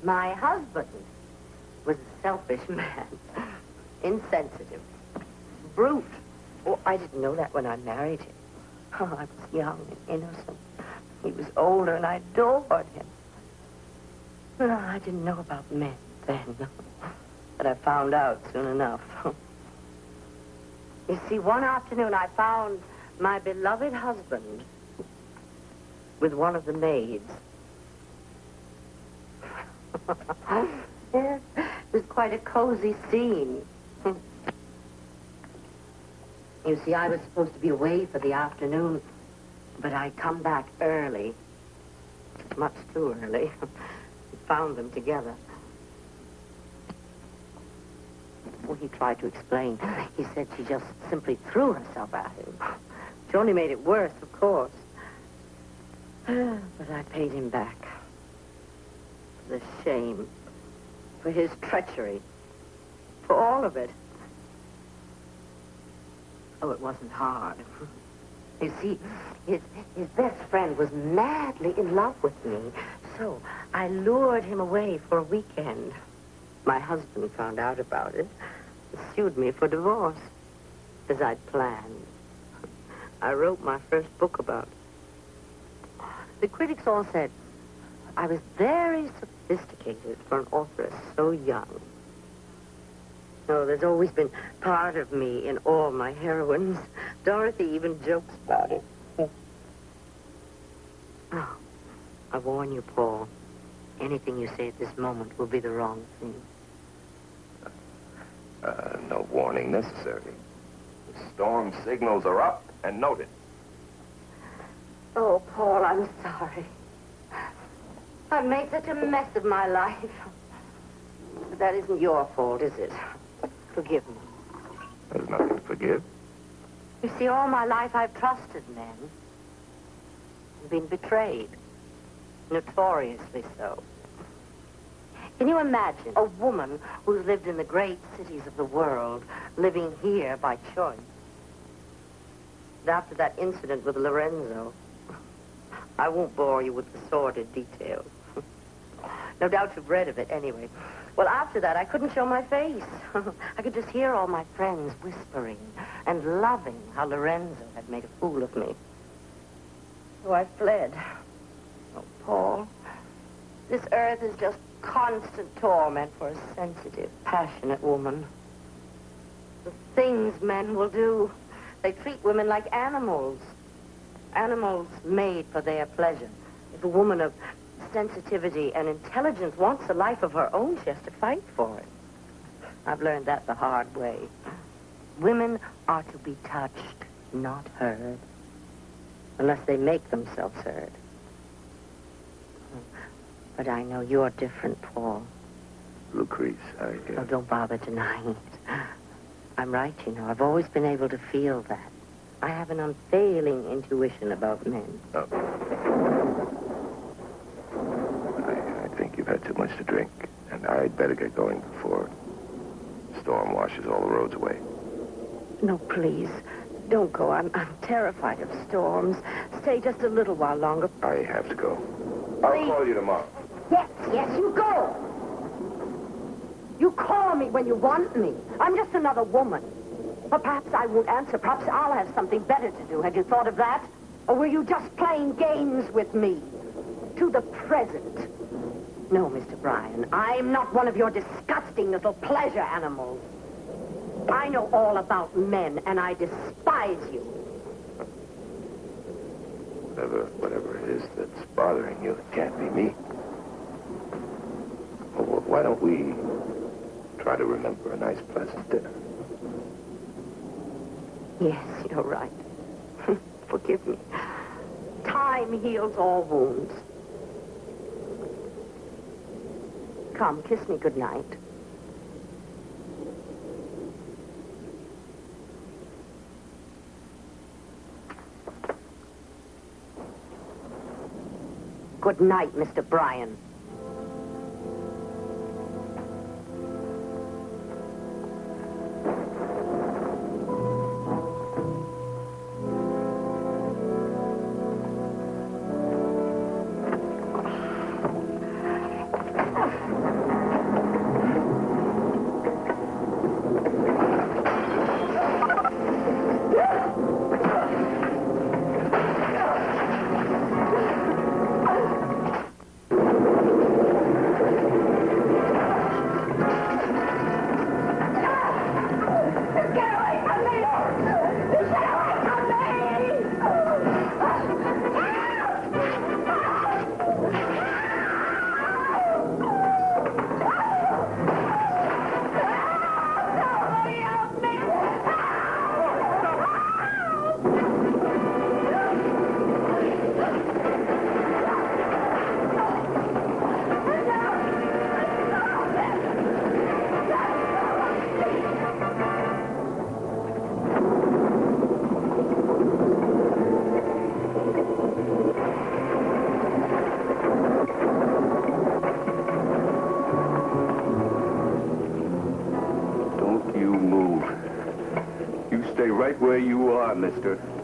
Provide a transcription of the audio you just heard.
My husband was a selfish man, insensitive, brute. Oh, I didn't know that when I married him. Oh, I was young and innocent. He was older, and I adored him. Well, I didn't know about men then, but I found out soon enough. You see, one afternoon I found my beloved husband with one of the maids. Yes, it was quite a cozy scene. You see, I was supposed to be away for the afternoon, but I'd come back early, much too early. Found them together. Well, he tried to explain. He said she just simply threw herself at him. She only made it worse, of course. But I paid him back. For the shame. For his treachery. For all of it. Oh, it wasn't hard. You see, his best friend was madly in love with me. So I lured him away for a weekend. My husband found out about it and sued me for divorce, as I'd planned. I wrote my first book about it. The critics all said I was very sophisticated for an authoress so young. Oh, there's always been part of me in all my heroines. Dorothy even jokes about it. Oh, I warn you, Paul. Anything you say at this moment will be the wrong thing. No warning necessary. The storm signals are up and noted. Oh, Paul, I'm sorry. I've made such a mess of my life. But that isn't your fault, is it? Forgive me. There's nothing to forgive. You see, all my life I've trusted men. I've been betrayed. Notoriously so. Can you imagine a woman who's lived in the great cities of the world, living here by choice? And after that incident with Lorenzo, I won't bore you with the sordid details. No doubt you've read of it anyway. Well, after that, I couldn't show my face. I could just hear all my friends whispering and loving how Lorenzo had made a fool of me. So I fled. Oh, Paul, this earth is just constant torment for a sensitive, passionate woman. The things men will do. They treat women like animals. Animals made for their pleasure. If a woman of sensitivity and intelligence wants a life of her own, she has to fight for it. I've learned that the hard way. Women are to be touched, not heard. Unless they make themselves heard. But I know you're different, Paul. Lucrece, Oh, don't bother denying it. I'm right, you know. I've always been able to feel that. I have an unfailing intuition about men. Oh. I think you've had too much to drink, and I'd better get going before the storm washes all the roads away. No, please. Don't go. I'm terrified of storms. Stay just a little while longer. I have to go. I'll call you tomorrow. Yes, you go. You call me when you want me. I'm just another woman. But perhaps I won't answer. Perhaps I'll have something better to do. Had you thought of that? Or were you just playing games with me? To the present. No, Mr. Bryan, I'm not one of your disgusting little pleasure animals. I know all about men, and I despise you. Whatever it is that's bothering you, it can't be me. Well, why don't we try to remember a nice, pleasant dinner? Yes, you're right. Forgive me. Time heals all wounds. Come, kiss me goodnight. Good night, Mr. Bryan. right where you are, mister.